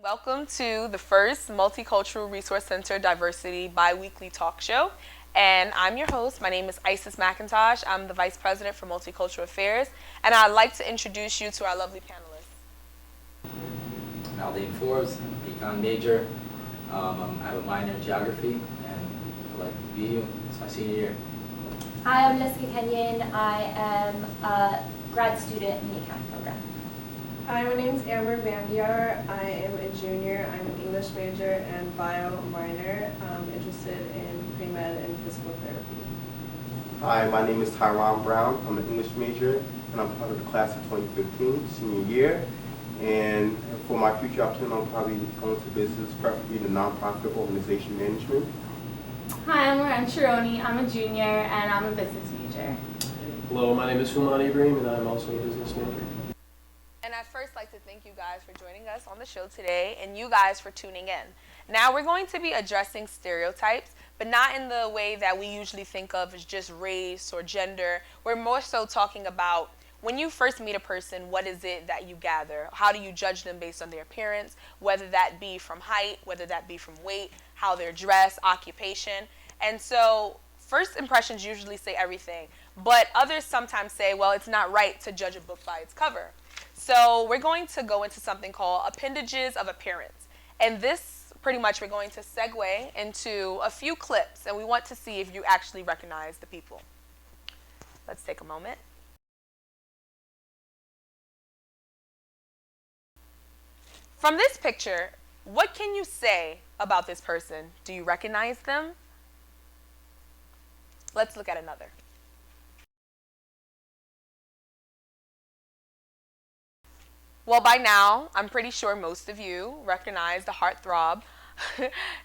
Welcome to the first Multicultural Resource Center Diversity Bi-Weekly Talk Show. And I'm your host. My name is Isis McIntosh. I'm the Vice President for Multicultural Affairs. And I'd like to introduce you to our lovely panelists. Aldine Forbes, econ major. I have a minor in geography, and I like BU. It's my senior year. Hi, I'm Niska Kenyon. I am a grad student in the accounting program. Hi, my name is Amber Vandiar. I am a junior. I'm an English major and bio minor. I'm interested in pre-med and physical therapy. Hi, my name is Tyron Brown. I'm an English major, and I'm part of the class of 2015, senior year. And for my future option, I'm probably going to business, preferably the nonprofit organization management. Hi, I'm Lauren Chironi. I'm a junior and I'm a business major. Hello, my name is Human Ibrahim and I'm also a business major. And I'd first like to thank you guys for joining us on the show today and you guys for tuning in. Now we're going to be addressing stereotypes, but not in the way that we usually think of as just race or gender. We're more so talking about when you first meet a person, what is it that you gather? How do you judge them based on their appearance, whether that be from height, whether that be from weight, how they're dressed, occupation. And so first impressions usually say everything, but others sometimes say, well, it's not right to judge a book by its cover. So we're going to go into something called appendages of appearance. And this, pretty much, we're going to segue into a few clips, and we want to see if you actually recognize the people. Let's take a moment. From this picture, what can you say about this person? Do you recognize them? Let's look at another. Well, by now, I'm pretty sure most of you recognize the heartthrob,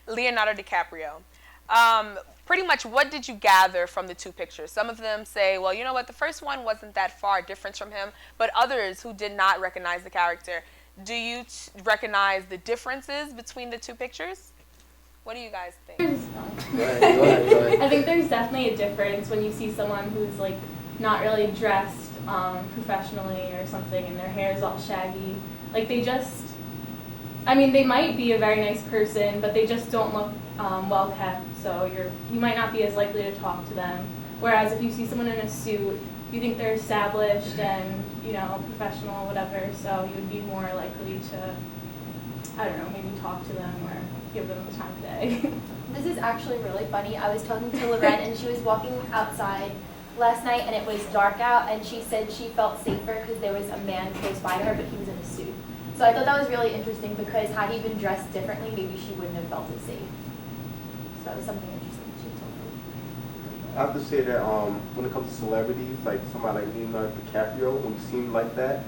Leonardo DiCaprio. Pretty much, what did you gather from the two pictures? Some of them say, well, you know what, the first one wasn't that far different from him, but others who did not recognize the character, do you recognize the differences between the two pictures? What do you guys think? Go ahead. I think there's definitely a difference when you see someone who's like not really dressed professionally or something and their hair is all shaggy. Like they might be a very nice person, but they just don't look well kept, so you might not be as likely to talk to them. Whereas if you see someone in a suit, you think they're established and, professional, whatever, so you would be more likely to, maybe talk to them or give them the time of day. This is actually really funny. I was talking to Loren and she was walking outside last night and it was dark out and she said she felt safer because there was a man close by to her, but he was in a suit. So I thought that was really interesting because had he been dressed differently, maybe she wouldn't have felt as safe. So that was something interesting she told me. I have to say that when it comes to celebrities, like somebody like Leonardo DiCaprio, when you see him like that,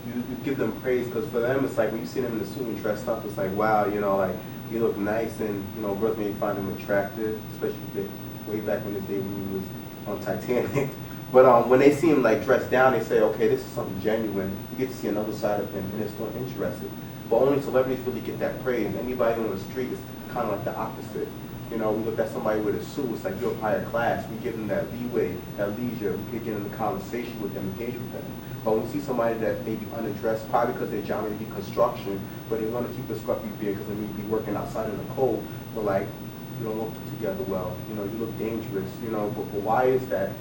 you give them praise because for them it's like when you see them in the suit and dressed up, it's like, wow, like you look nice and, girls may find him attractive, especially way back in the day when he was on Titanic. But when they see him like dressed down, they say, okay, this is something genuine. You get to see another side of him and it's still interesting. But only celebrities really get that praise. Anybody on the street is kind of like the opposite. We look at somebody with a suit, it's like you're of higher class. We give them that leeway, that leisure. We could get in a conversation with them, engage with them. But when we see somebody that may be underdressed, probably because their job may be construction, but they want to keep a scruffy beard because they may be working outside in the cold, but like, you don't look together well. You look dangerous, but why is that?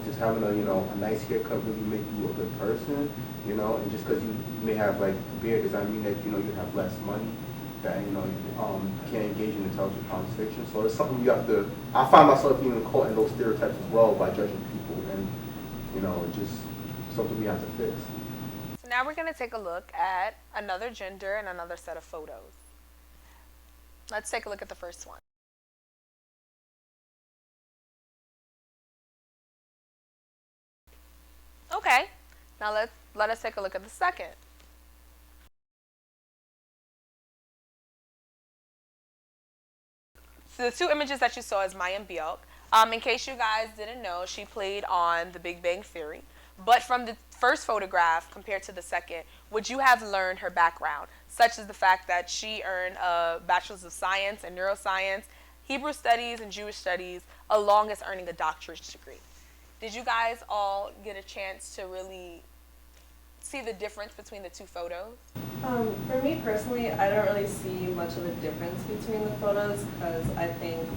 Just having a nice haircut really make you a good person, and just because you may have like beard does not mean that, you have less money, that, you can't engage in intelligent conversation. So it's something you have to, I find myself even caught in those stereotypes as well by judging people, and, it's just something we have to fix. So now we're going to take a look at another gender and another set of photos. Let's take a look at the first one. Okay, now let us take a look at the second. So the two images that you saw is Mayim Bialik. In case you guys didn't know, she played on The Big Bang Theory. But from the first photograph compared to the second, would you have learned her background, such as the fact that she earned a Bachelor's of Science in Neuroscience, Hebrew Studies, and Jewish Studies, along as earning a doctorate degree? Did you guys all get a chance to really see the difference between the two photos? For me personally, I don't really see much of a difference between the photos because I think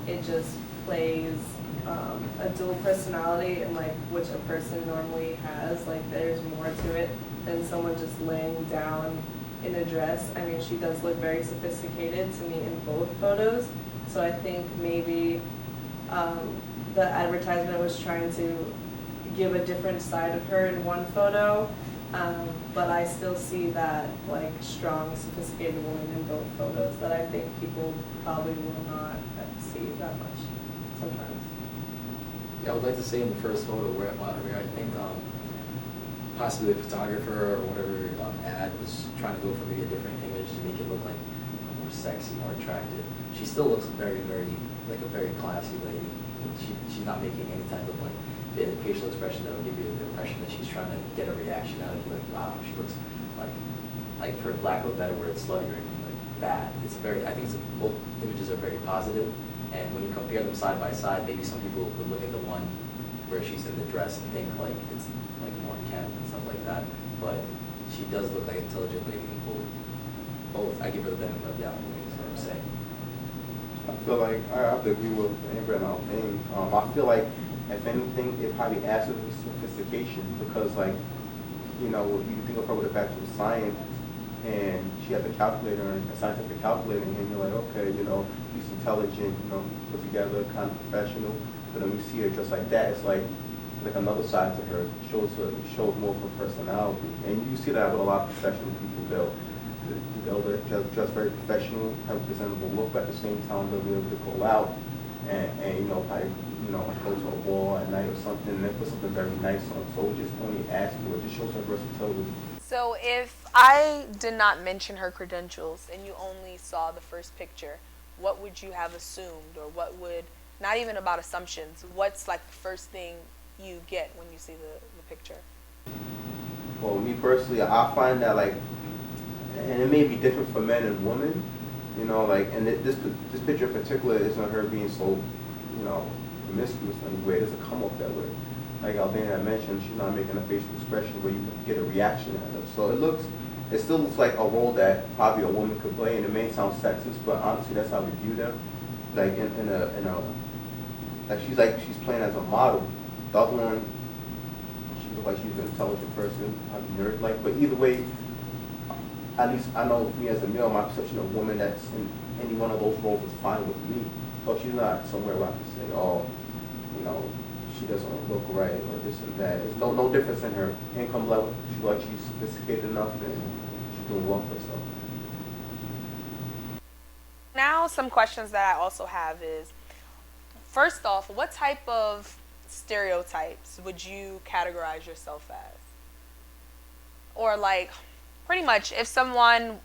it just plays a dual personality and like which a person normally has. Like there's more to it than someone just laying down in a dress. I mean, she does look very sophisticated to me in both photos. So I think maybe the advertisement was trying to give a different side of her in one photo. But I still see that like strong, sophisticated woman in both photos that I think people probably will not see that much sometimes. Yeah, I would like to say in the first photo where I think possibly the photographer or whatever ad was trying to go for maybe a different image to make it look like more sexy, more attractive. She still looks very, very like a very classy lady. She's not making any type of like facial expression that will give you the impression that she's trying to get a reaction out of you. Like, wow, she looks like for lack of a better word, slutty or anything like bad. I think both images are very positive. And when you compare them side by side, maybe some people would look at the one where she's in the dress and think like it's like more camp and stuff like that. But she does look like an intelligent lady in both. I give her the benefit of the doubt, is what I'm saying. I feel like I have to agree with Amber and all things. I feel like if anything, it probably adds to the sophistication because, like, you know, you think of her with a Bachelor of Science and she has a calculator and a scientific calculator, and you're like, okay, you know, she's intelligent, you know, put together, kind of professional. But then we see her just like that, it's like another side to her. Shows more of her personality, and you see that with a lot of professional people. They'll dress very professional, have a presentable look, but at the same time they'll be able to go out and you know, probably, you know, go to a ball at night or something, and then put something very nice on. So it just only adds to it. It just shows her versatility. So if I did not mention her credentials and you only saw the first picture, what would you have assumed, or what would, not even about assumptions, what's like the first thing you get when you see the picture? Well, me personally, I find that like, and it may be different for men and women, you know, like, and this picture in particular isn't her being so, you know, promiscuous in any way. It doesn't come off that way. Like Aldana mentioned, she's not making a facial expression where you can get a reaction out of it. So it still looks like a role that probably a woman could play, and it may sound sexist, but honestly, that's how we view them. Like like she's playing as a model. The other one, she looks like she's an intelligent person, probably nerd-like, but either way, at least I know me as a male, my perception of a woman that's in any one of those roles is fine with me. So she's not somewhere where I can say, oh, you know, she doesn't look right or this and that. There's no difference in her income level. She like she's sophisticated enough and she's doing well for herself. Now some questions that I also have is, first off, what type of stereotypes would you categorize yourself as? Or like, pretty much, if someone,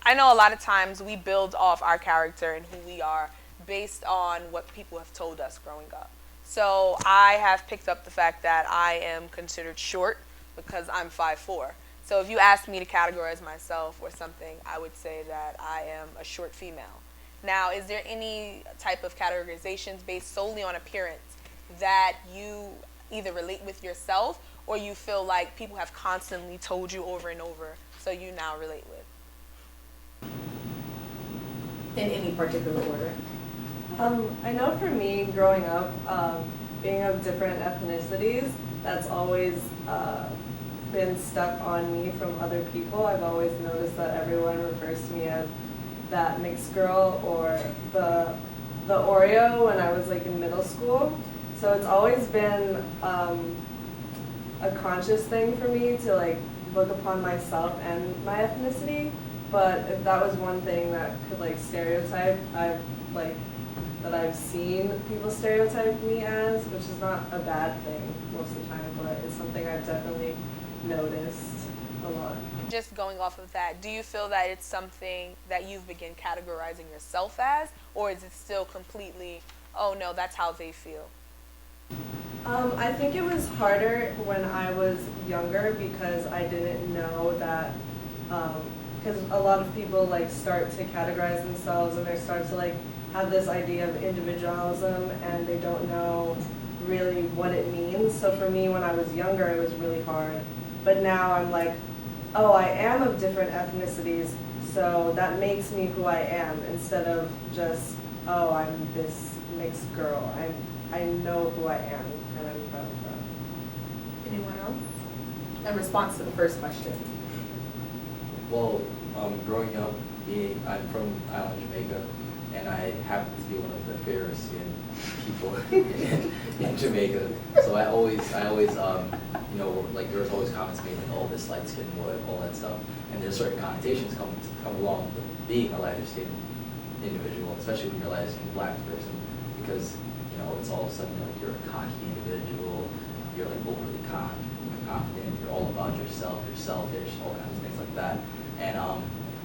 I know a lot of times we build off our character and who we are based on what people have told us growing up. So I have picked up the fact that I am considered short because I'm 5'4". So if you asked me to categorize myself or something, I would say that I am a short female. Now, is there any type of categorizations based solely on appearance that you either relate with yourself or you feel like people have constantly told you over and over, so you now relate with? In any particular order? I know for me, growing up, being of different ethnicities, that's always been stuck on me from other people. I've always noticed that everyone refers to me as that mixed girl or the Oreo when I was like in middle school. So it's always been a conscious thing for me to like look upon myself and my ethnicity. But if that was one thing that could like stereotype, that I've seen people stereotype me as, which is not a bad thing most of the time, but it's something I've definitely noticed a lot. Just going off of that, do you feel that it's something that you've begun categorizing yourself as, or is it still completely, oh no, that's how they feel? I think it was harder when I was younger because I didn't know that, because a lot of people like start to categorize themselves and they start to like have this idea of individualism and they don't know really what it means. So for me, when I was younger, it was really hard. But now I'm like, oh, I am of different ethnicities, so that makes me who I am, instead of just, oh, I'm this mixed girl. I know who I am, and I'm proud of that. Anyone else? In response to the first question. Well, growing up, I'm from island Jamaica, and I happen to be one of the fairer skinned people in Jamaica. So I always, you know, like there was always comments made like, oh, this light skinned boy, all that stuff. And there's certain connotations come along with being a lighter skinned individual, especially when you're a lighter skinned black person, because you know it's all of a sudden like you're a cocky individual, you're like overly confident, you're all about yourself, you're selfish, all kinds of things like that. And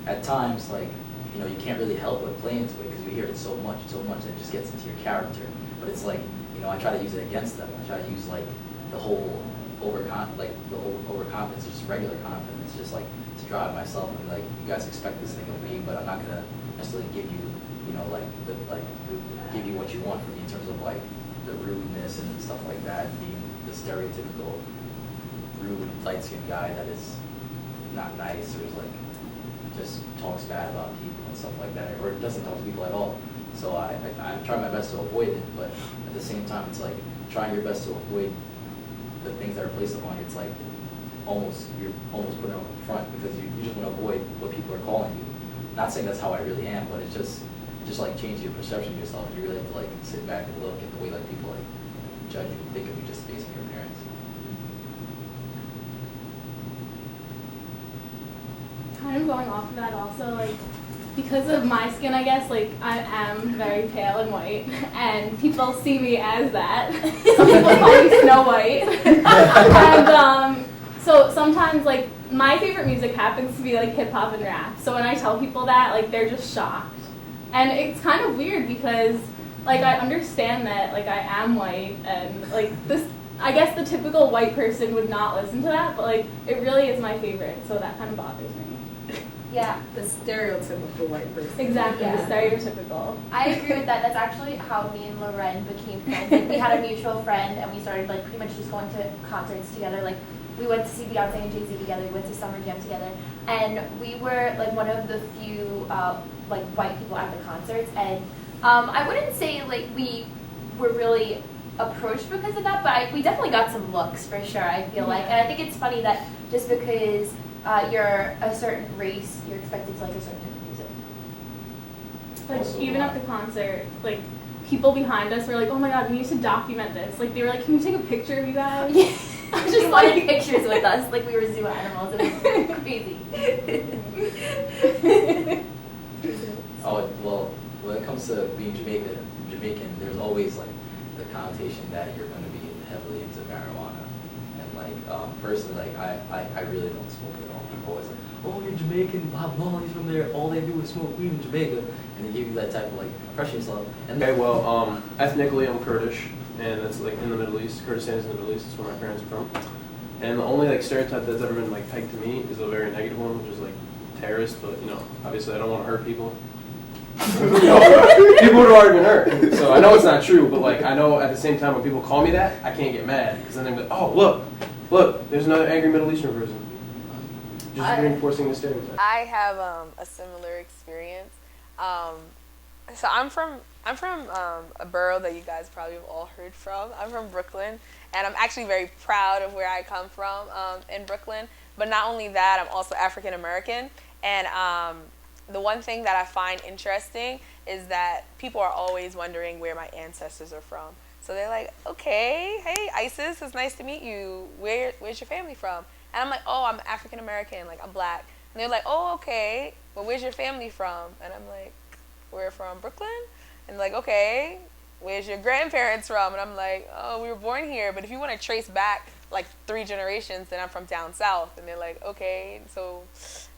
at times, like, you know, you can't really help but play into it because we hear it so much that it just gets into your character. But it's like, you know, I try to use it against them. I try to use like the whole overconfidence, just regular confidence, just like to drive myself and like, you guys expect this thing of me, but I'm not gonna necessarily give you, you know, give you what you want from me in terms of like the rudeness and stuff like that, being the stereotypical rude light-skinned guy that is not nice or is like just talks bad about people and stuff like that, or doesn't talk to people at all. So I try my best to avoid it, but at the same time, it's like trying your best to avoid the things that are placed upon you. It's like you're almost putting it on the front because you just want to avoid what people are calling you. Not saying that's how I really am, but it's just like changing your perception of yourself. You really have to like sit back and look at the way like people like judge you and think of you just based on your appearance. Kind of going off of that also, like, because of my skin, I guess, like, I am very pale and white, and people see me as that. Some people call me Snow White. And so sometimes, like, my favorite music happens to be, like, hip-hop and rap. So when I tell people that, like, they're just shocked. And it's kind of weird because, like, I understand that, like, I am white, and, like, this, I guess the typical white person would not listen to that, but, like, it really is my favorite, so that kind of bothers me. Yeah. The stereotypical white person. Exactly, Yeah. the stereotypical. I agree with that. That's actually how me and Loren became friends. Like, we had a mutual friend, and we started like pretty much just going to concerts together. Like, we went to see Beyonce and Jay-Z together. We went to Summer Jam together, and we were like one of the few like white people at the concerts. And I wouldn't say like we were really approached because of that, but we definitely got some looks for sure. I feel like, and I think it's funny that just because you're a certain race, you're expected to like a certain type of music. Like, Also, even at the concert, like, people behind us were like, oh my god, we need to document this. Like, they were like, can we take a picture of you guys? I just wanted pictures with us, like we were zoo animals. It was crazy. Oh, well, when it comes to being Jamaican, there's always like the connotation that you're going to be heavily into marijuana. And like, personally, like I really don't smoke at all. People always like, oh, you're Jamaican, Bob Marley's from there, all they do is smoke weed in Jamaica. And they give you that type of like impression of yourself. And Okay, well, ethnically I'm Kurdish, and that's like in the Middle East. Kurdistan is in the Middle East. That's where my parents are from. And the only like stereotype that's ever been like pegged to me is a very negative one, which is like terrorist. But you know, obviously I don't want to hurt people. You know, people would have already been hurt. So I know it's not true, but like I know at the same time when people call me that, I can't get mad because then they're like, oh look, there's another angry Middle Eastern person. Just reinforcing the stereotype. I have a similar experience. So I'm from a borough that you guys probably have all heard from. I'm from Brooklyn, and I'm actually very proud of where I come from in Brooklyn. But not only that, I'm also African American, and the one thing that I find interesting is that people are always wondering where my ancestors are from. So they're like, okay, hey Isis, it's nice to meet you. Where's your family from? And I'm like, oh, I'm African American, like I'm black. And they're like, oh, okay, well, where's your family from? And I'm like, we're from Brooklyn. And like, okay, where's your grandparents from? And I'm like, oh, we were born here, but if you want to trace back like 3 generations, then I'm from down south. And they're like, okay, so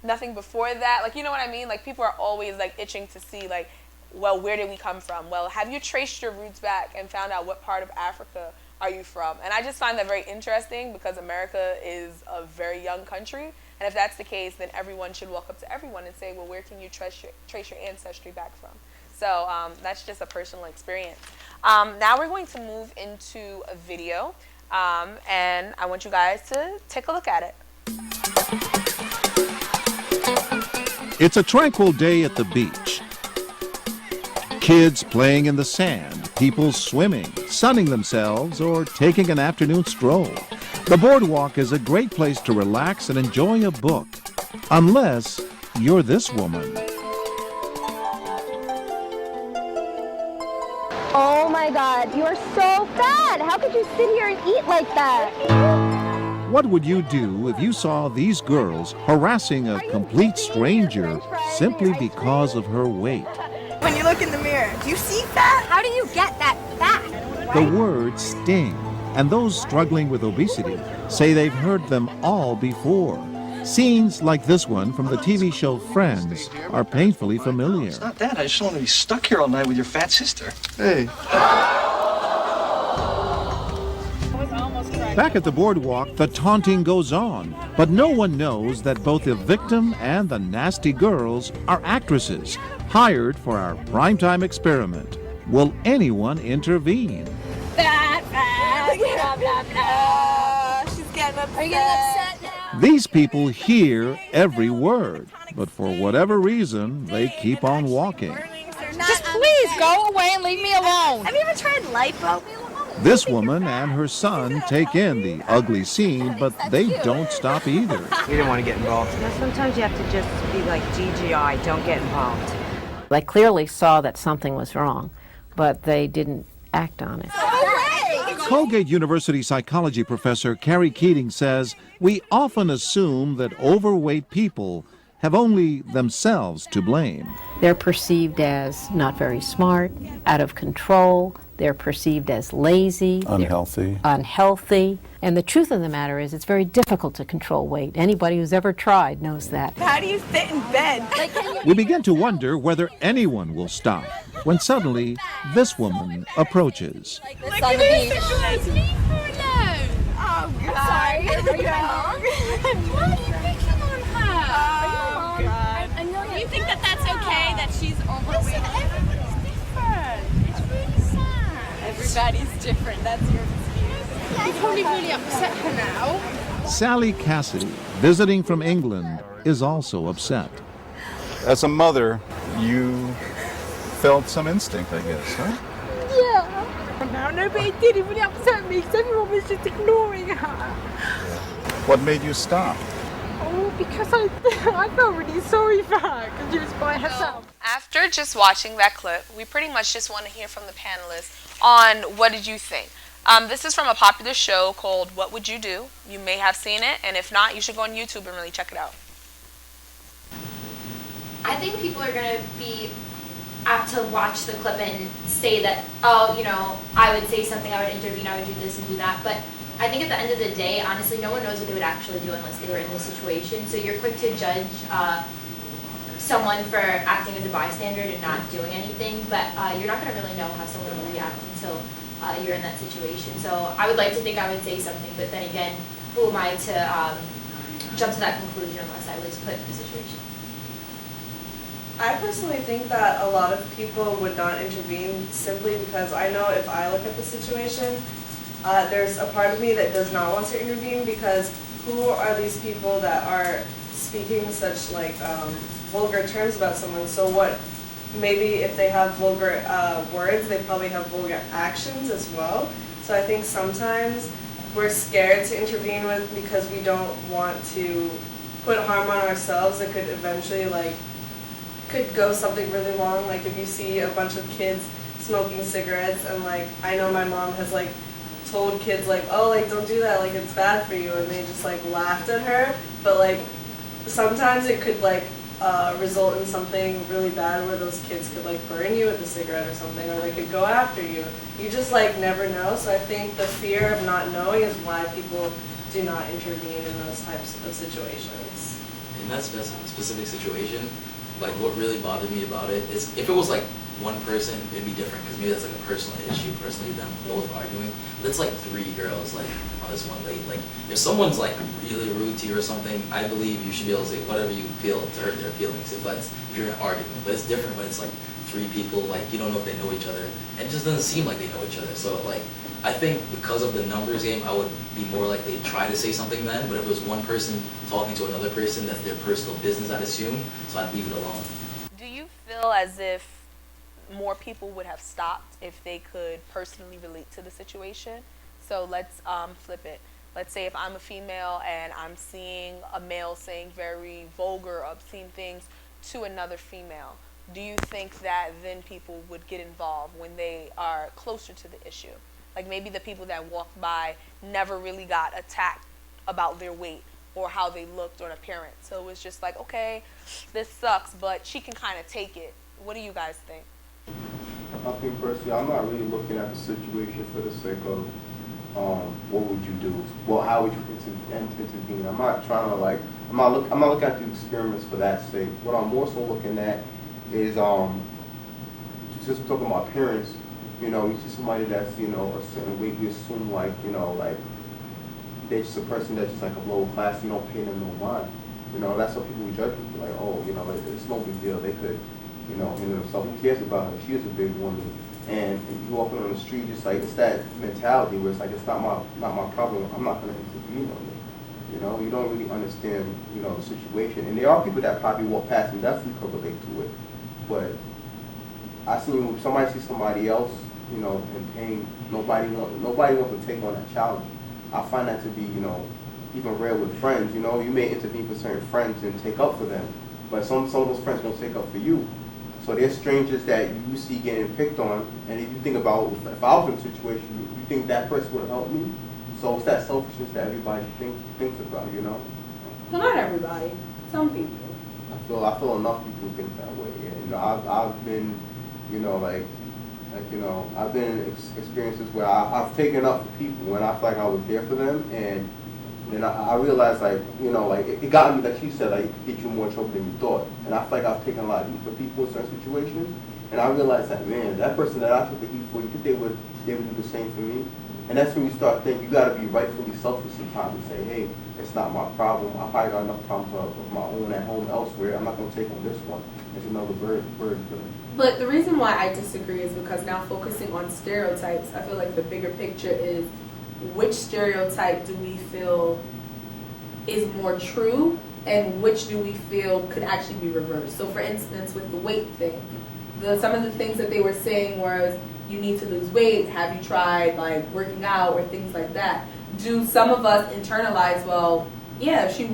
nothing before that. Like, you know what I mean? Like, people are always like itching to see like, well, where did we come from? Well, have you traced your roots back and found out what part of Africa are you from? And I just find that very interesting because America is a very young country. And if that's the case, then everyone should walk up to everyone and say, well, where can you trace your ancestry back from? So that's just a personal experience. Now we're going to move into a video, and I want you guys to take a look at it. It's a tranquil day at the beach. Kids playing in the sand, people swimming, sunning themselves, or taking an afternoon stroll. The boardwalk is a great place to relax and enjoy a book. Unless you're this woman. Oh my God, you're so fat! How could you sit here and eat like that? What would you do if you saw these girls harassing a complete stranger simply because of her weight? When you look in the mirror, do you see fat? How do you get that fat? The words sting, and those struggling with obesity say they've heard them all before. Scenes like this one from the TV show Friends are painfully familiar. It's not that. I just don't want to be stuck here all night with your fat sister. Hey. Back at the boardwalk, the taunting goes on, but no one knows that both the victim and the nasty girls are actresses hired for our primetime experiment. Will anyone intervene? Fat, blah, blah, blah. She's getting upset. Are you getting upset now? These people hear every word, but for whatever reason, they keep on walking. Just please go away and leave me alone. Have you ever tried lipo? This woman and her son take in the ugly scene, but they don't stop either. We didn't want to get involved. Sometimes you have to just be like GGI, don't get involved. They clearly saw that something was wrong, but they didn't act on it. Colgate University psychology professor Carrie Keating says we often assume that overweight people have only themselves to blame. They're perceived as not very smart, out of control. They're perceived as lazy, unhealthy. And the truth of the matter is it's very difficult to control weight. Anybody who's ever tried knows that. How do you sit in bed? We begin to wonder whether anyone will stop when suddenly this woman approaches. Look at this. Leave her alone. Oh, God. Sorry. Are you wrong? Why are you picking on her? Oh, God. I know Do you think that that's okay, that she's overweight? Everybody's different. It's really sad. Everybody's different. That's your excuse. You've probably really upset her now. Sally Cassidy, visiting from England, is also upset. As a mother, you felt some instinct, I guess, huh? Yeah. No, nobody did. It really upset me because everyone was just ignoring her. What made you stop? Oh, because I felt really sorry for her because she was by herself. After just watching that clip, we pretty much just want to hear from the panelists on what did you think. This is from a popular show called What Would You Do? You may have seen it, and if not, you should go on YouTube and really check it out. I think people are going to be apt to watch the clip and say that, oh, you know, I would say something, I would intervene, I would do this and do that. But I think at the end of the day, honestly, no one knows what they would actually do unless they were in this situation. So you're quick to judge someone for acting as a bystander and not doing anything, but you're not going to really know how someone will react until you're in that situation. So I would like to think I would say something, but then again, who am I to jump to that conclusion unless I was put in the situation? I personally think that a lot of people would not intervene simply because I know if I look at the situation, there's a part of me that does not want to intervene because who are these people that are speaking such like vulgar terms about someone? So what, maybe if they have vulgar words, they probably have vulgar actions as well. So I think sometimes we're scared to intervene with because we don't want to put harm on ourselves. It could eventually could go something really wrong. Like if you see a bunch of kids smoking cigarettes and I know my mom has told kids oh don't do that, it's bad for you, and they just laughed at her. But sometimes it could result in something really bad where those kids could burn you with a cigarette or something, or they could go after you. You just never know. So I think the fear of not knowing is why people do not intervene in those types of situations. In that specific situation, what really bothered me about it is if it was one person, it'd be different because maybe that's a personal issue, personally them both arguing. But it's three girls on this one lady. If someone's really rude to you or something, I believe you should be able to say whatever you feel to hurt their feelings if you're in an argument. But it's different when it's three people, you don't know if they know each other, and it just doesn't seem like they know each other. So I think because of the numbers game, I would be more likely to try to say something then, but if it was one person talking to another person, that's their personal business, I'd assume, so I'd leave it alone. Do you feel as if more people would have stopped if they could personally relate to the situation? So let's flip it. Let's say if I'm a female and I'm seeing a male saying very vulgar, obscene things to another female, do you think that then people would get involved when they are closer to the issue? Like maybe the people that walked by never really got attacked about their weight or how they looked or an appearance. So it was just like, okay, this sucks, but she can kind of take it. What do you guys think? I think personally, I'm not really looking at the situation for the sake of what would you do? Well, how would you intervene? I'm not trying to like, I'm not looking at the experiments for that sake. What I'm more so looking at is just talking about appearance. You know, you see somebody that's, you know, a certain weight, you assume like, you know, like they're just a person that's just like a lower class, you don't pay them no mind. You know, that's what people judge people, like, oh, you know, it's no big deal. They could, you know, themselves. Who cares about her? She is a big woman. And if you walking on the street, just like, it's that mentality where it's like, it's not my problem. I'm not going to intervene on it. You know, you don't really understand, you know, the situation. And there are people that probably walk past and definitely could relate to it. But I seen somebody see somebody else, you know, in pain. Nobody wants to take on that challenge. I find that to be, you know, even rare with friends. You know, you may intervene for certain friends and take up for them, but some of those friends won't take up for you. So there's strangers that you see getting picked on, and if you think about, if I was in a situation, you think that person would help me? So it's that selfishness that everybody thinks about, you know? Well, not everybody. Some people. I feel enough people think that way. And, you know, I've been, you know, you know, I've been in experiences where I've taken up for people and I feel like I was there for them, and then I realized, like, you know, like it got me, like she said, like, get you more trouble than you thought. And I feel like I've taken a lot of heat for people in certain situations, and I realized that, man, that person that I took the heat for, you think they would do the same for me? And that's when you start thinking you got to be rightfully selfish sometimes and say, hey, it's not my problem. I probably got enough problems of my own at home elsewhere. I'm not going to take on this one. It's another burden for them. But the reason why I disagree is because now focusing on stereotypes, I feel like the bigger picture is which stereotype do we feel is more true and which do we feel could actually be reversed. So for instance, with the weight thing, some of the things that they were saying was, you need to lose weight, have you tried like working out or things like that. Do some of us internalize, well, yeah, if she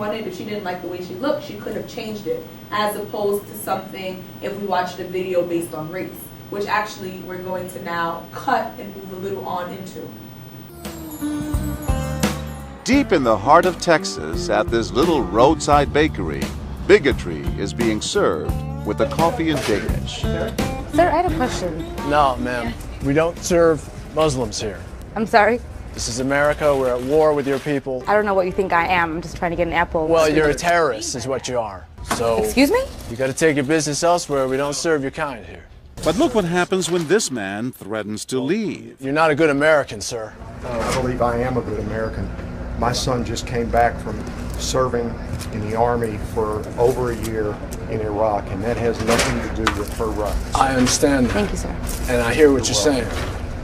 didn't like the way she looked, she could have changed it, as opposed to something if we watched a video based on race, which actually we're going to now cut and move a little on into. Deep in the heart of Texas, at this little roadside bakery, bigotry is being served with a coffee and dish. Sir, I had a question. No, ma'am. We don't serve Muslims here. I'm sorry? This is America. We're at war with your people. I don't know what you think I am. I'm just trying to get an apple. Well, you're a terrorist is what you are. So, excuse me? You got to take your business elsewhere. We don't serve your kind here. But look what happens when this man threatens to leave. You're not a good American, sir. I believe I am a good American. My son just came back from serving in the Army for over a year in Iraq, and that has nothing to do with her rights. I understand that. Thank you, sir. And I hear what you're saying.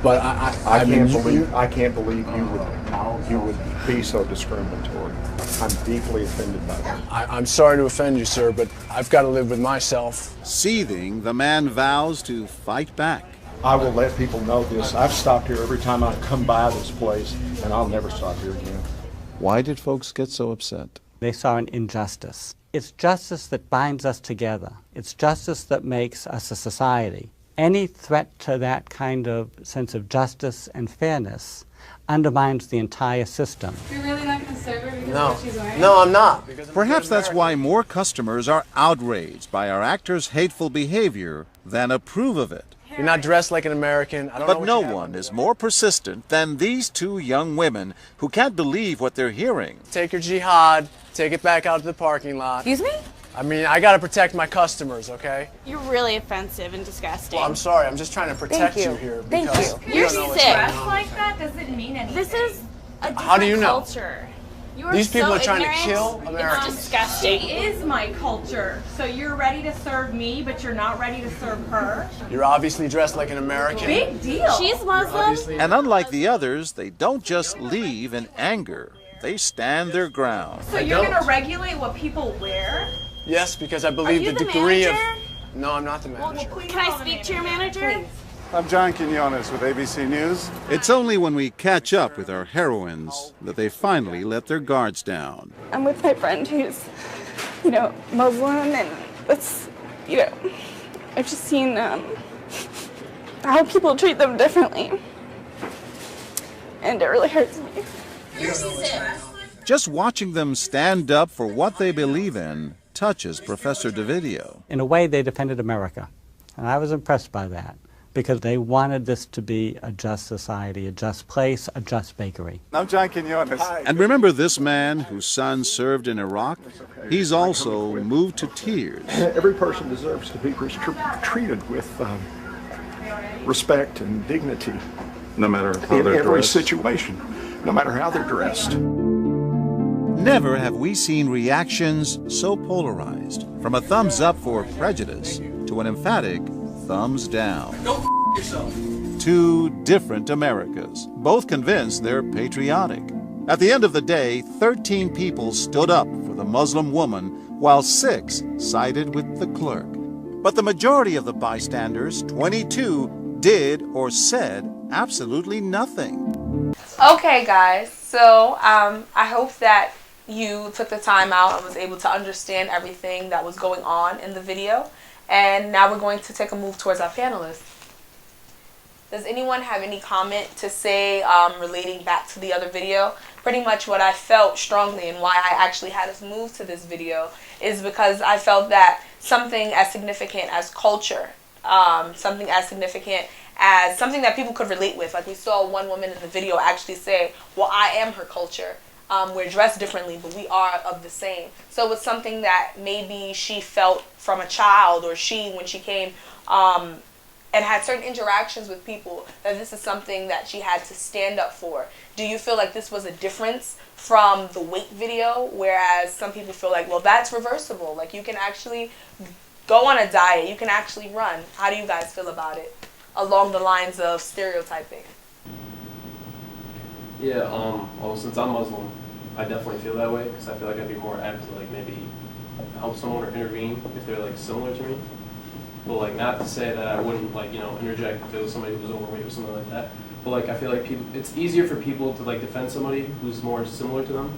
But I can't believe you would be so discriminatory. I'm deeply offended by that. I'm sorry to offend you, sir, but I've got to live with myself. Seething, the man vows to fight back. I will let people know this. I've stopped here every time I come by this place, and I'll never stop here again. Why did folks get so upset? They saw an injustice. It's justice that binds us together. It's justice that makes us a society. Any threat to that kind of sense of justice and fairness undermines the entire system. You're really not going to serve her because of what she's wearing? No, I'm not. Perhaps that's why more customers are outraged by our actor's hateful behavior than approve of it. You're not dressed like an American. I don't know But what no you have one on. is more persistent than these two young women who can't believe what they're hearing. Take your jihad, take it back out to the parking lot. Excuse me? I mean, I gotta protect my customers, okay? You're really offensive and disgusting. Well, I'm sorry, I'm just trying to protect you here. Thank because you. we You're don't know sick. what's going Dressed on. like that doesn't mean anything. This is a different How do you know? culture. You are These people so are trying ignorant. to kill It's Americans. disgusting. She is my culture. So you're ready to serve me, but you're not ready to serve her? You're obviously dressed like an American. Big deal. She's Muslim. And unlike the others, they don't just leave in anger. They stand their ground. So you're going to regulate what people wear? Yes, because I believe you the the degree manager? of. No, I'm not the manager. Can I speak to your manager? I'm John Quinones with ABC News. It's only when we catch up with our heroines that they finally let their guards down. I'm with my friend who's, Muslim, and that's, I've just seen how people treat them differently. And it really hurts me. Just watching them stand up for what they believe in touches Professor DeVideo. In a way, they defended America. And I was impressed by that, because they wanted this to be a just society, a just place, a just bakery. I'm John Quinones. And remember this man whose son served in Iraq? He's also moved to tears. Every person deserves to be treated with respect and dignity. No matter how in they're every dressed. situation, no matter how they're dressed. Never have we seen reactions so polarized, from a thumbs up for prejudice to an emphatic thumbs down. Go yourself. Two different Americas, both convinced they're patriotic. At the end of the day, 13 people stood up for the Muslim woman, while 6 sided with the clerk. But the majority of the bystanders, 22, did or said absolutely nothing. Okay, guys, so I hope that you took the time out and was able to understand everything that was going on in the video. And now we're going to take a move towards our panelists. Does anyone have any comment to say relating back to the other video? Pretty much what I felt strongly and why I actually had us move to this video is because I felt that something as significant as culture, something as significant as something that people could relate with. Like we saw one woman in the video actually say, well, I am her culture. We're dressed differently, but we are of the same. So it's something that maybe she felt from a child, or when she came and had certain interactions with people, that this is something that she had to stand up for. Do you feel like this was a difference from the weight video, whereas some people feel like, well, that's reversible. Like you can actually go on a diet, you can actually run. How do you guys feel about it along the lines of stereotyping? Yeah, well, since I'm Muslim, I definitely feel that way, because I feel like I'd be more apt to like maybe help someone or intervene if they're like similar to me. But like not to say that I wouldn't like interject if it was somebody who was overweight or something like that. But like I feel like it's easier for people to like defend somebody who's more similar to them.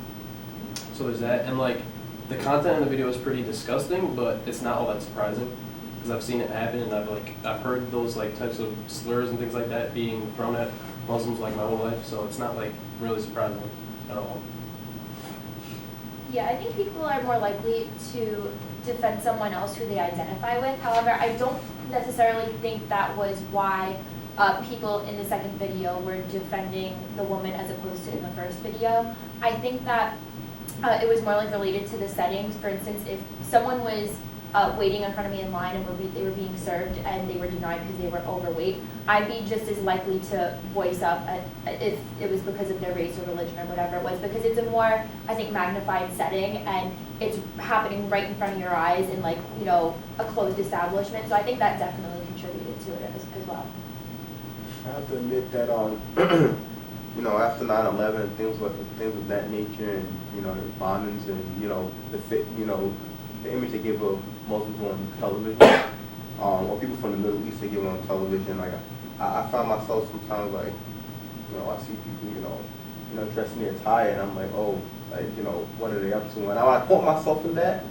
So there's that, and like the content in the video is pretty disgusting, but it's not all that surprising, because I've seen it happen, and I've heard those like types of slurs and things like that being thrown at Muslims like my whole life, so it's not like really surprising at all. Yeah, I think people are more likely to defend someone else who they identify with. However, I don't necessarily think that was why people in the second video were defending the woman as opposed to in the first video. I think that it was more like related to the settings. For instance, if someone was waiting in front of me in line and they were being served and they were denied because they were overweight, I'd be just as likely to voice up if it was because of their race or religion or whatever it was, because it's a more, I think, magnified setting and it's happening right in front of your eyes in like, a closed establishment. So I think that definitely contributed to it as well. I have to admit that after 9/11, things of that nature, and the bombings, and the image they give of Muslims on television, or people from the Middle East they give on television. Like I find myself sometimes like, I see people, dressed in their attire, and I'm like, oh, like, what are they up to? And I caught myself in that.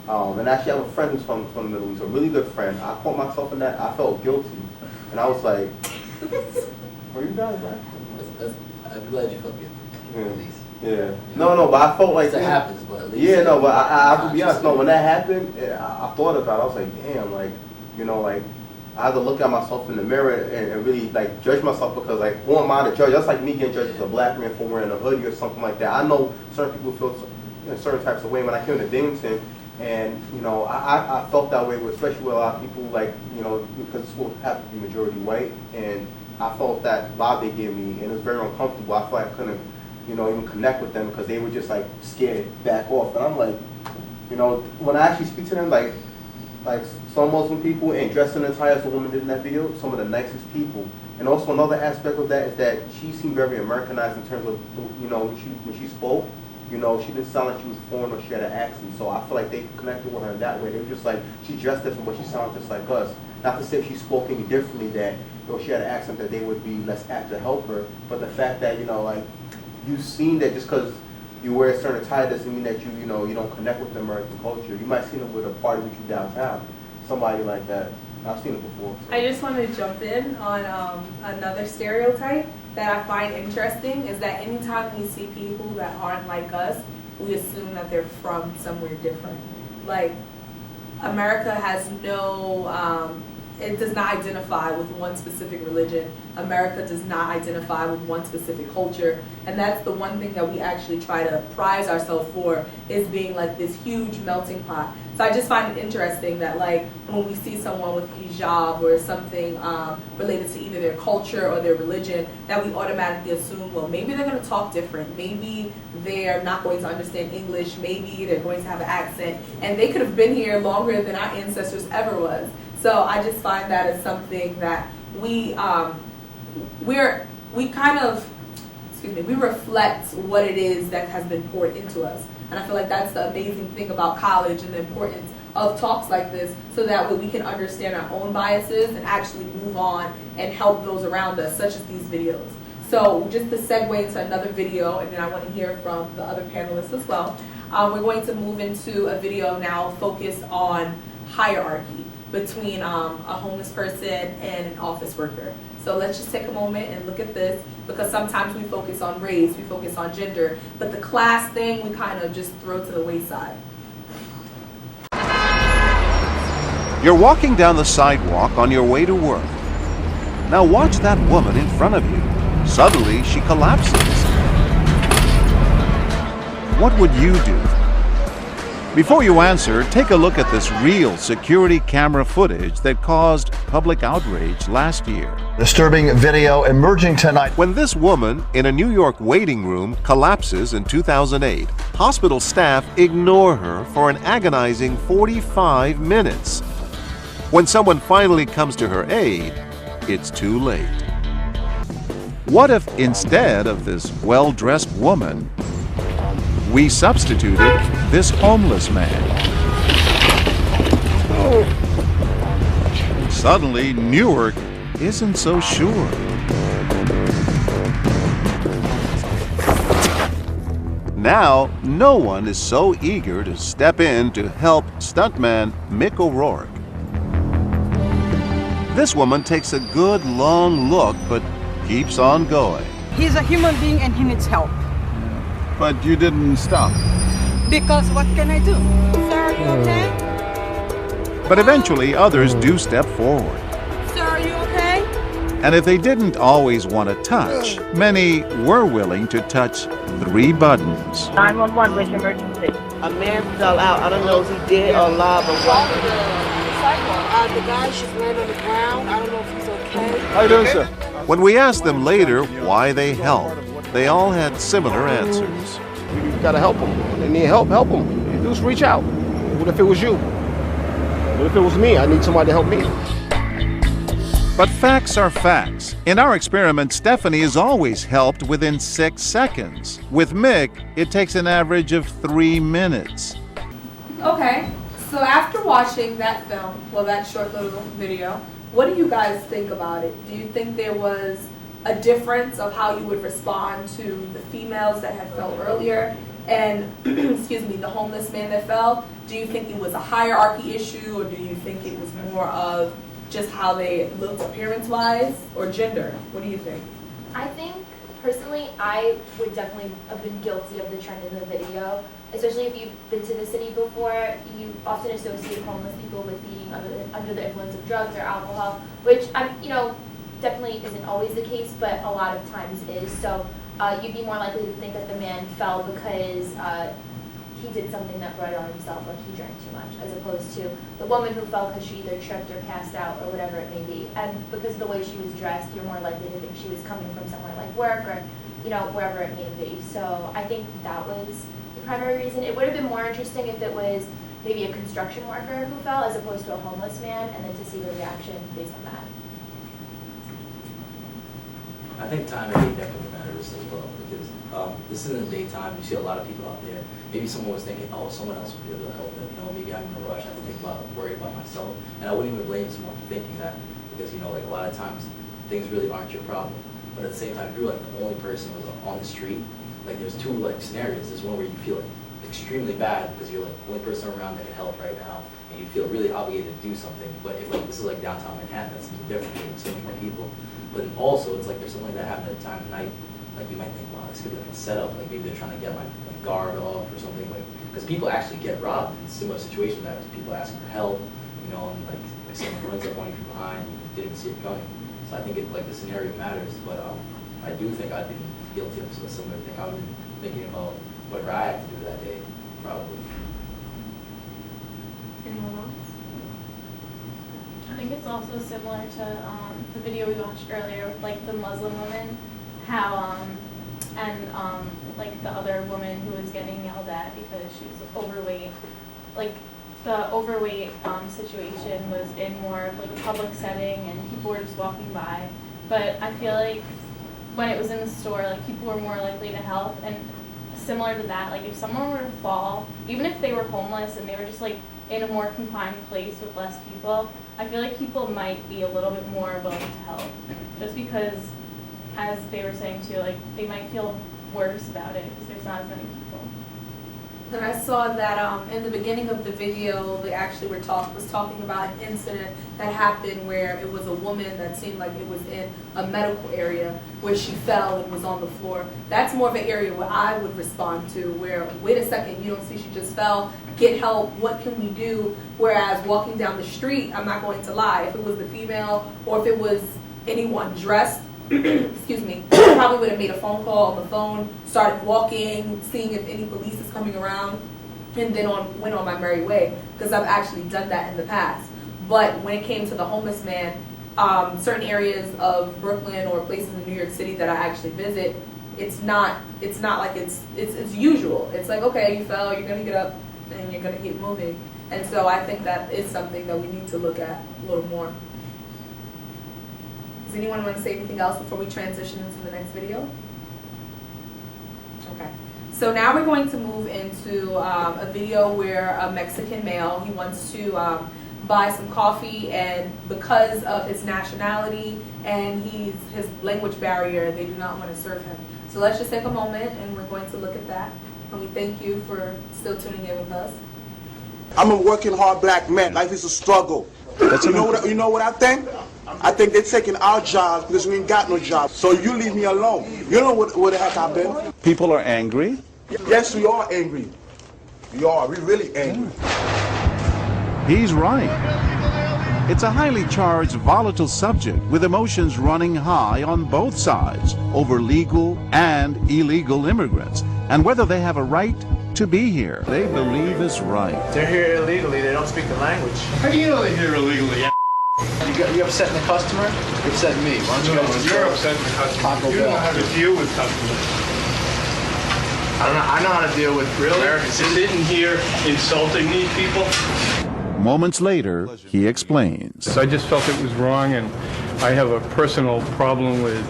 And actually, I have a friend who's from the Middle East, a really good friend. I caught myself in that. I felt guilty, and I was like, "Where you guys at?" I'm glad you felt guilty. At least. Yeah. No, but I felt like it happens, but at least. Yeah, no, but I have to be honest. No, when that happened, I thought about it. I was like, damn, like, like I had to look at myself in the mirror and really like judge myself, because like, who am I to judge? That's like me getting judged as a black man for wearing a hoodie or something like that. I know certain people feel certain types of way. When I came to Binghamton, and I felt that way, especially with a lot of people, like, because the school happened to be majority white, and I felt that vibe they gave me, and it was very uncomfortable. I felt like I couldn't you know, even connect with them because they were just like scared, back off. And I'm like, you know, when I actually speak to them, like some Muslim people and dressed in attire as the woman did in that video, some of the nicest people. And also another aspect of that is that she seemed very Americanized in terms of, you know, when she spoke, you know, she didn't sound like she was foreign or she had an accent. So I feel like they connected with her in that way. They were just like, she dressed different, but she sounded just like us. Not to say if she spoke any differently that, or she had an accent that they would be less apt to help her. But the fact that, you know, like, you've seen that just because you wear a certain attire doesn't mean that you know, you don't connect with the American culture. You might see them with a party with you downtown. Somebody like that. I've seen it before. So. I just want to jump in on another stereotype that I find interesting is that anytime we see people that aren't like us, we assume that they're from somewhere different. Like, America has no, it does not identify with one specific religion. America does not identify with one specific culture. And that's the one thing that we actually try to prize ourselves for, is being like this huge melting pot. So I just find it interesting that, like, when we see someone with hijab or something related to either their culture or their religion, that we automatically assume, well, maybe they're going to talk different. Maybe they're not going to understand English. Maybe they're going to have an accent. And they could have been here longer than our ancestors ever was. So I just find that as something that we reflect what it is that has been poured into us. And I feel like that's the amazing thing about college and the importance of talks like this, so that way we can understand our own biases and actually move on and help those around us, such as these videos. So just to segue into another video, and then I want to hear from the other panelists as well, we're going to move into a video now focused on hierarchy between a homeless person and an office worker. So let's just take a moment and look at this, because sometimes we focus on race, we focus on gender, but the class thing we kind of just throw to the wayside. You're walking down the sidewalk on your way to work. Now watch that woman in front of you. Suddenly, she collapses. What would you do? Before you answer, take a look at this real security camera footage that caused public outrage last year. Disturbing video emerging tonight. When this woman in a New York waiting room collapses in 2008, hospital staff ignore her for an agonizing 45 minutes. When someone finally comes to her aid, it's too late. What if instead of this well-dressed woman, we substituted this homeless man? Suddenly, Newark isn't so sure. Now, no one is so eager to step in to help stuntman Mick O'Rourke. This woman takes a good long look, but keeps on going. He's a human being and he needs help. But you didn't stop. Because what can I do? Sir, are you okay? But eventually, others do step forward. Sir, are you okay? And if they didn't always want to touch, many were willing to touch 3 buttons. 911, where's your emergency? A man fell out. I don't know if he did or live or what. The guy's just laying on the ground. I don't know if he's okay. How you doing, sir? When we asked them later why they helped, they all had similar answers. You gotta help them. They need help, help them. Just reach out. What if it was you? What if it was me? I need somebody to help me. But facts are facts. In our experiment, Stephanie is always helped within 6 seconds. With Mick, it takes an average of 3 minutes. Okay, so after watching that film, well, that short little video, what do you guys think about it? Do you think there was a difference of how you would respond to the females that had fell earlier and, excuse me, the homeless man that fell? Do you think it was a hierarchy issue, or do you think it was more of just how they looked appearance-wise, or gender? What do you think? I think, personally, I would definitely have been guilty of the trend in the video. Especially if you've been to the city before, you often associate homeless people with being under the influence of drugs or alcohol, which definitely isn't always the case, but a lot of times is. So you'd be more likely to think that the man fell because he did something that brought it on himself, like he drank too much, as opposed to the woman who fell because she either tripped or passed out or whatever it may be. And because of the way she was dressed, you're more likely to think she was coming from somewhere like work or you know, wherever it may be. So I think that was the primary reason. It would have been more interesting if it was maybe a construction worker who fell as opposed to a homeless man, and then to see the reaction based on that. I think time of day definitely matters as well, because this is in the daytime. You see a lot of people out there. Maybe someone was thinking, oh, someone else would be able to help them. You know, maybe I'm in a rush. I have to think about, worry about myself. And I wouldn't even blame someone for thinking that, because, you know, like a lot of times things really aren't your problem. But at the same time, if you're like the only person who's on the street, like there's two like scenarios. There's one where you feel like extremely bad because you're like the only person around that can help right now, and you feel really obligated to do something. But if like this is like downtown Manhattan, that's different. There's so many more people. But then also, it's like there's something like that happened at a time of night. Like you might think, wow, this could be like a setup. Like maybe they're trying to get my guard off or something. Like because people actually get robbed in similar situations. That people asking for help, you know, and like someone runs up on you from behind, you didn't see it coming. So I think it like the scenario matters. But I do think I'd been guilty of a similar thing. I would be thinking about whatever I had to do that day, probably. Anyone else? I think it's also similar to the video we watched earlier with like the Muslim woman, how like the other woman who was getting yelled at because she was overweight. Like the overweight situation was in more of like a public setting and people were just walking by. But I feel like when it was in the store, like people were more likely to help. And similar to that, like if someone were to fall, even if they were homeless and they were just like in a more confined place with less people, I feel like people might be a little bit more willing to help. Just because, as they were saying too, like they might feel worse about it because there's not as many people. And I saw that in the beginning of the video, they actually was talking about an incident that happened where it was a woman that seemed like it was in a medical area where she fell and was on the floor. That's more of an area where I would respond to, where, wait a second, you don't see she just fell, get help, what can we do? Whereas walking down the street, I'm not going to lie, if it was the female or if it was anyone dressed, excuse me, I probably would have made a phone call on the phone, started walking, seeing if any police is coming around, and then went on my merry way, because I've actually done that in the past. But when it came to the homeless man, certain areas of Brooklyn or places in New York City that I actually visit, it's not like it's usual. It's like, okay, you fell, you're gonna get up and you're gonna keep moving. And so I think that is something that we need to look at a little more. Does anyone want to say anything else before we transition into the next video? Okay. So now we're going to move into a video where a Mexican male, he wants to buy some coffee, and because of his nationality and his language barrier, they do not want to serve him. So let's just take a moment and we're going to look at that. And we thank you for still tuning in with us. I'm a working hard black man. Life is a struggle. You know what I think? I think they're taking our jobs because we ain't got no jobs. So you leave me alone. You know where the heck I've been? People are angry? Yes, we are angry. We are. We're really angry. He's right. It's a highly charged, volatile subject with emotions running high on both sides over legal and illegal immigrants and whether they have a right to be here. They believe is right. They're here illegally. They don't speak the language. How do you know they're here illegally? You upsetting the customer? You're upsetting me. Why don't you guys you're upsetting the customer. You don't know how to deal with customers. I know how to deal with Americans. Sitting here insulting these people. Moments later, he explains. I just felt it was wrong, and I have a personal problem with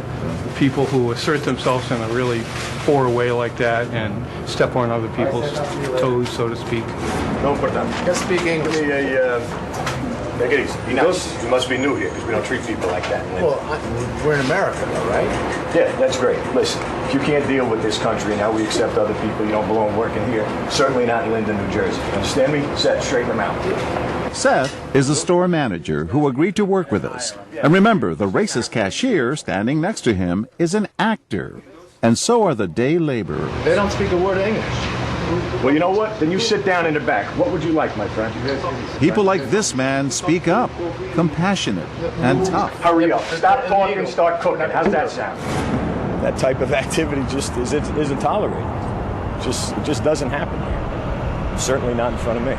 people who assert themselves in a really poor way like that and step on other people's toes, so to speak. No importante. You speak English. Take it easy. Be nice. You must be new here because we don't treat people like that. Well, we're in America, though, right? Yeah, that's great. Listen, if you can't deal with this country and how we accept other people, you don't belong working here. Certainly not in Linden, New Jersey. Understand me? Seth, straighten them out. Seth is a store manager who agreed to work with us. And remember, the racist cashier standing next to him is an actor. And so are the day laborers. They don't speak a word of English. Well, you know what? Then you sit down in the back. What would you like, my friend? People like this man speak up, compassionate and tough. Hurry up. Stop talking, start cooking. How's that sound? That type of activity just isn't tolerated. It just doesn't happen here. Certainly not in front of me.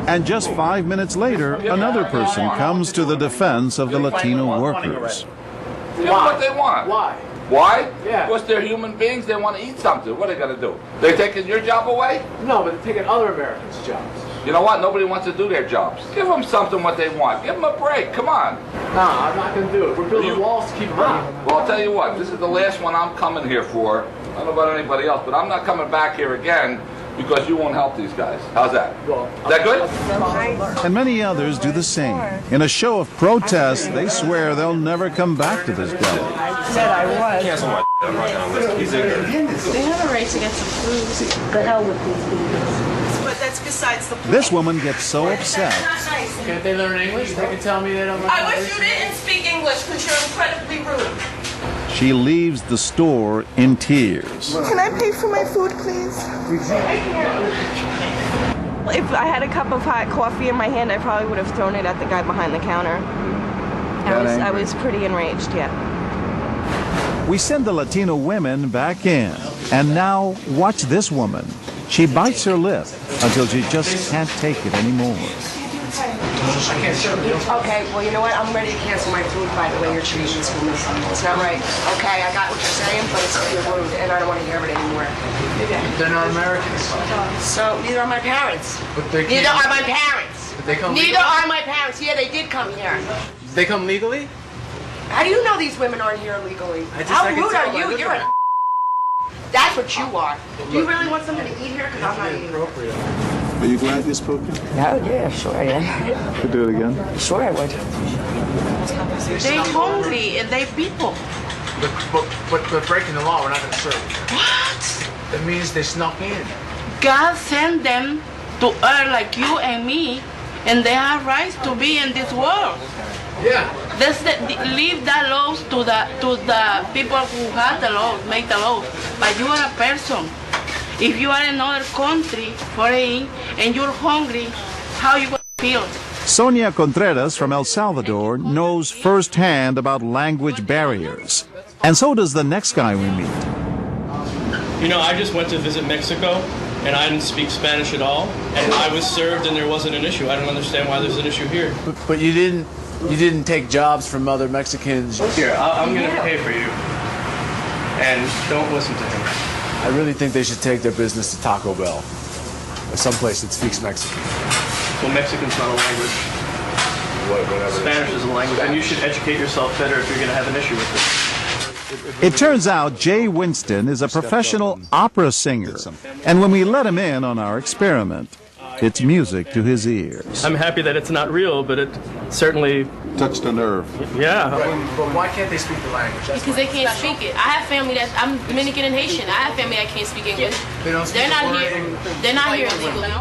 And just 5 minutes later, another person comes to the defense of the Latino workers. You know what they want. Why? Why? Yeah. Because they're human beings. They want to eat something. What are they going to do? They're taking your job away? No, but they're taking other Americans' jobs. You know what? Nobody wants to do their jobs. Give them something what they want. Give them a break. Come on. Nah, I'm not going to do it. We're building walls to keep them out. Well, I'll tell you what. This is the last one I'm coming here for. I don't know about anybody else, but I'm not coming back here again because you won't help these guys. How's that? Is that good? And many others do the same. In a show of protest, they swear they'll never come back to this deli. I said I was. He has some I'm not down with. He's ignorant. They have a right to get some food. The hell with these people. But that's besides the point. This woman gets so upset. Can't they learn English? They can tell me they don't learn I English. wish you didn't speak English because you're incredibly rude. She leaves the store in tears. Can I pay for my food, please? If I had a cup of hot coffee in my hand, I probably would have thrown it at the guy behind the counter. I was pretty enraged, yeah. We send the Latino women back in. And now, watch this woman. She bites her lip until she just can't take it anymore. Okay, well, you know what? I'm ready to cancel my food by the way you're treating this woman. It's not right. Okay, I got what you're saying, but it's you're rude, and I don't want to hear it anymore. They're not Americans. So, neither are my parents. But they Neither are my parents. But they come Neither legally? are my parents. Yeah, they did come here. They come legally? How do you know these women aren't here legally? I How can rude tell are by you? looking You're at a That's what you are. Do you really want something to eat here? Because I'm not eating. Are you glad you spoke? Oh, yeah, sure I am. Could do it again? Sure I would. They hungry and they people. But breaking the law, we're not going to serve them. What? It means they snuck in. God sent them to earth like you and me, and they have rights to be in this world. Yeah. Leave that laws to the people who have the laws, make the laws. But you are a person. If you are in another country, foreign, and you're hungry, how you gonna feel? Sonia Contreras from El Salvador knows firsthand about language barriers. And so does the next guy we meet. You know, I just went to visit Mexico, and I didn't speak Spanish at all, and I was served and there wasn't an issue. I don't understand why there's an issue here. But you didn't take jobs from other Mexicans. Here, I'm going to pay for you, and don't listen to him. I really think they should take their business to Taco Bell, or someplace that speaks Mexican. Well, Mexican's not a language. Whatever. Spanish is a language, and you should educate yourself better if you're going to have an issue with it. It turns out Jay Winston is a professional opera singer. And when we let him in on our experiment, it's music to his ears. I'm happy that it's not real, but it certainly touched a nerve. Yeah. But why can't they speak the language? Because they can't speak it. I have family I'm Dominican and Haitian. I have family that can't speak English. They don't speak They're not word here. English. They're not here illegally.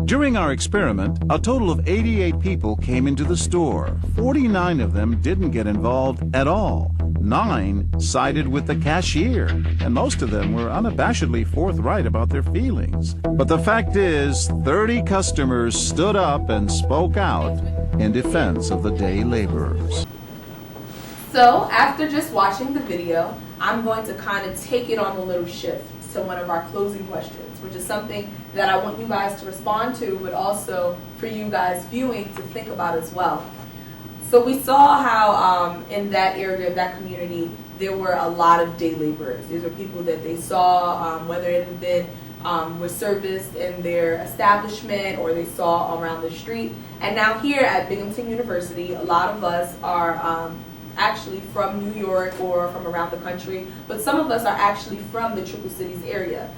During our experiment, a total of 88 people came into the store. 49 of them didn't get involved at all. 9 sided with the cashier, and most of them were unabashedly forthright about their feelings. But the fact is, 30 customers stood up and spoke out in defense of the day laborers. So after just watching the video, I'm going to kind of take it on a little shift to one of our closing questions, which is something that I want you guys to respond to, but also for you guys viewing to think about as well. So we saw how in that area, that community, there were a lot of day laborers. These are people that they saw, whether it had been was serviced in their establishment or they saw around the street. And now here at Binghamton University, a lot of us are actually from New York or from around the country, but some of us are actually from the Triple Cities area.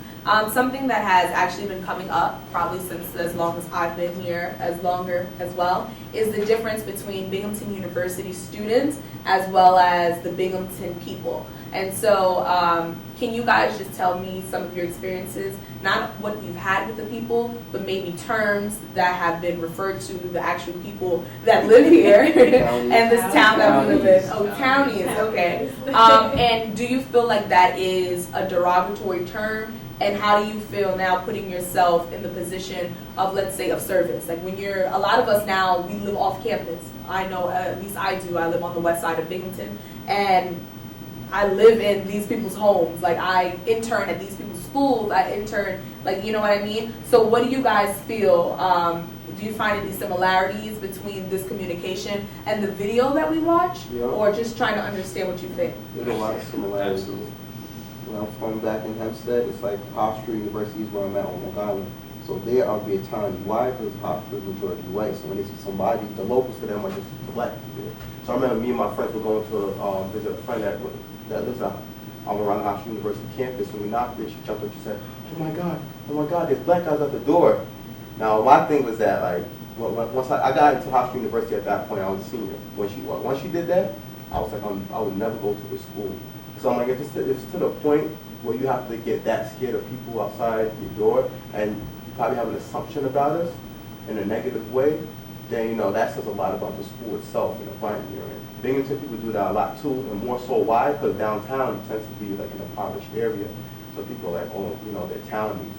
Something that has actually been coming up probably since as long as I've been here, as longer as well, is the difference between Binghamton University students as well as the Binghamton people. And so can you guys just tell me some of your experiences, not what you've had with the people, but maybe terms that have been referred to the actual people that live here and this town that we live in. Oh, townies, okay. And do you feel like that is a derogatory term? And how do you feel now putting yourself in the position of, let's say, of service? Like when you're, a lot of us now, we live off campus. I know, at least I do. I live on the west side of Binghamton. And I live in these people's homes. Like I intern at these people's schools. I intern Like, you know what I mean? So what do you guys feel? Do you find any similarities between this communication and the video that we watch? Yeah. Or just trying to understand what you think? There's a lot of similarities. When I'm from back in Hempstead, it's like Hofstra University is where I'm at on Long Island. So there I'll be a tiny. Why? Because Hofstra is majority white. So when they see somebody, the locals to them are just black people. So I remember me and my friends were going to visit a friend that lives around Hofstra University campus. When we knocked it, she jumped up. She said, oh my God, there's black guys at the door. Now my thing was that like once I got into Hofstra University at that point, I was a senior. Once she did that, I was like I would never go to the school. So I'm like, if it's to the point where you have to get that scared of people outside your door and you probably have an assumption about us in a negative way, then you know that says a lot about the school itself and the environment you're in. Binghamton people do that a lot too, and more so why? Because downtown tends to be like an impoverished area. So people are like, oh, you know, they're townies.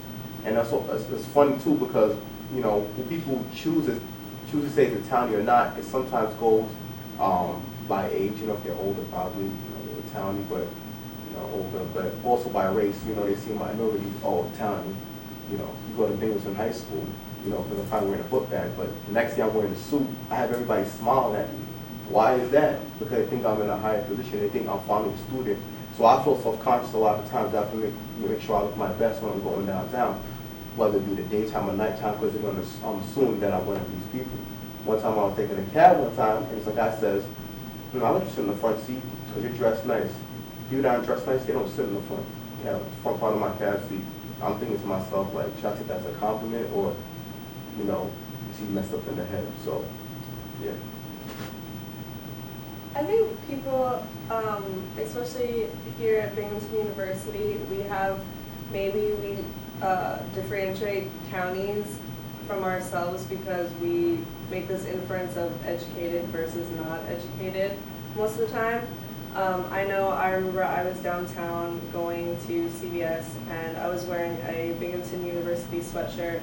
And also, it's funny too because, you know, when people choose to say it's a townie or not, it sometimes goes by age. You know, if they're older, probably, you know, they're a townie, but, you know, older, but also by race. You know, they see minorities, oh, townie. You know, you go to Binghamton High School, you know, because I'm probably wearing a book bag, but the next day I'm wearing a suit, I have everybody smiling at me. Why is that? Because they think I'm in a higher position. They think I'm following a student. So I feel self-conscious a lot of times. I have to make sure I look my best when I'm going downtown, whether it be the daytime or nighttime, because they're going to assume that I'm one of these people. One time I was taking a cab one time, and some guy says, I let you sit in the front seat because you're dressed nice. People that aren't dressed nice, they don't sit in the front. You know, the front part of my cab seat. I'm thinking to myself, like, should I take that as a compliment or, you know, is he messed up in the head? So, yeah. I think people, especially here at Binghamton University, we differentiate counties from ourselves because we make this inference of educated versus not educated most of the time. I remember I was downtown going to CVS and I was wearing a Binghamton University sweatshirt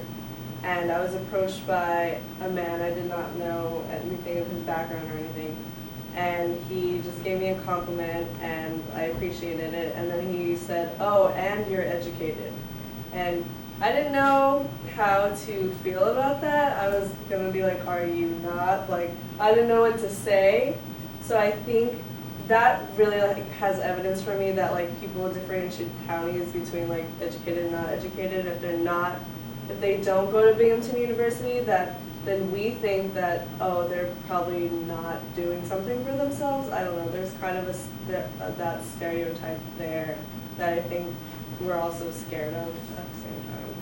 and I was approached by a man. I did not know anything of his background or anything. And he just gave me a compliment and I appreciated it. And then he said, oh, and you're educated. And I didn't know how to feel about that. I was gonna be like, are you not? Like, I didn't know what to say. So I think that really has evidence for me that like people differentiate counties between like educated and not educated. If they don't go to Binghamton University, then we think that, oh, they're probably not doing something for themselves. I don't know, there's kind of that stereotype there that I think we're also scared of at the same time.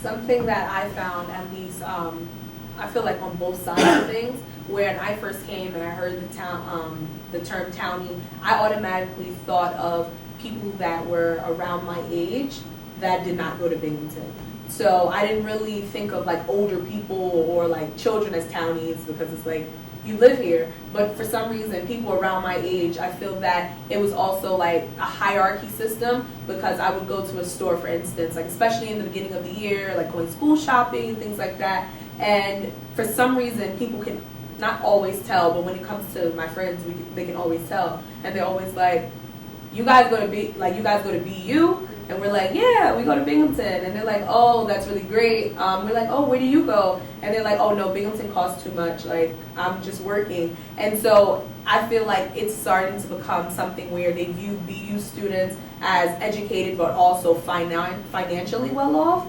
Something that I found, at least, I feel like on both sides of things, when I first came and I heard the term townie, I automatically thought of people that were around my age that did not go to Binghamton. So I didn't really think of like older people or like children as townies because it's like, you live here. But for some reason, people around my age, I feel that it was also like a hierarchy system because I would go to a store, for instance, like especially in the beginning of the year, like going school shopping, things like that. And for some reason, people can not always tell, but when it comes to my friends, they can always tell. And they're always like, you guys go to BU? And we're like, yeah, we go to Binghamton. And they're like, oh, that's really great. We're like, oh, where do you go? And they're like, oh, no, Binghamton costs too much. Like, I'm just working. And so I feel like it's starting to become something where they view BU students as educated but also financially well off.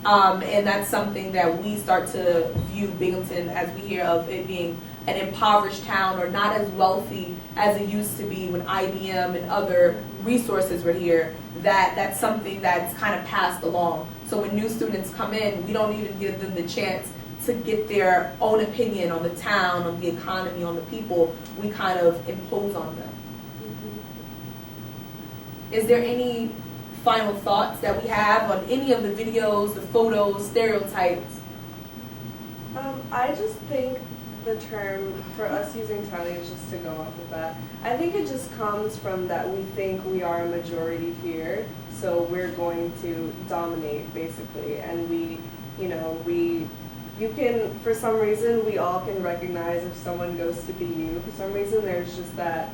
And that's something that we start to view Binghamton as we hear of it being an impoverished town or not as wealthy as it used to be when IBM and other resources were here. That's something that's kind of passed along. So when new students come in, we don't even give them the chance to get their own opinion on the town, on the economy, on the people. We kind of impose on them. Mm-hmm. Is there any final thoughts that we have on any of the videos, the photos, stereotypes? I just think the term, for us using townie, is just to go off of that. I think it just comes from that we think we are a majority here, so we're going to dominate, basically. And you can, for some reason, we all can recognize if someone goes to BU. For some reason, there's just that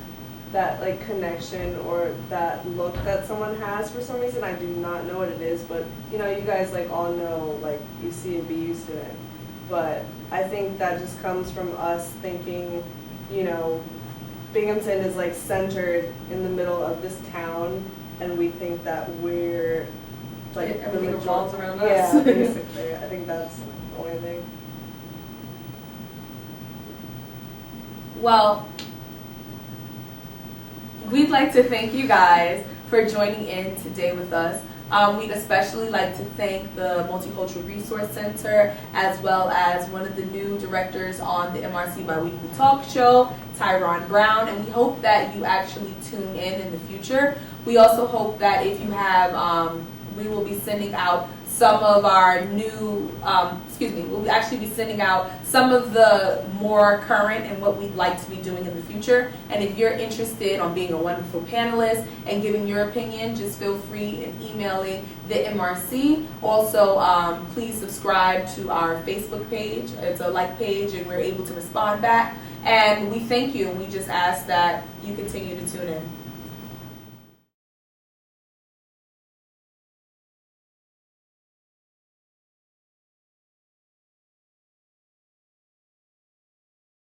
that like connection or that look that someone has for some reason. I do not know what it is, but you know, you guys like all know, like you see it, be used to it. But I think that just comes from us thinking, you know, Binghamton is like centered in the middle of this town, and we think that we're like everything revolves around us. Yeah, basically. I think that's the only thing. Well, we'd like to thank you guys for joining in today with us. We'd especially like to thank the Multicultural Resource Center, as well as one of the new directors on the MRC Biweekly Talk Show, Tyron Brown, and we hope that you actually tune in the future. We also hope that if you have, we will be sending out some of our new, we'll actually be sending out some of the more current and what we'd like to be doing in the future. And if you're interested on being a wonderful panelist and giving your opinion, just feel free in emailing the MRC. Also, please subscribe to our Facebook page. It's a like page and we're able to respond back. And we thank you, and we just ask that you continue to tune in.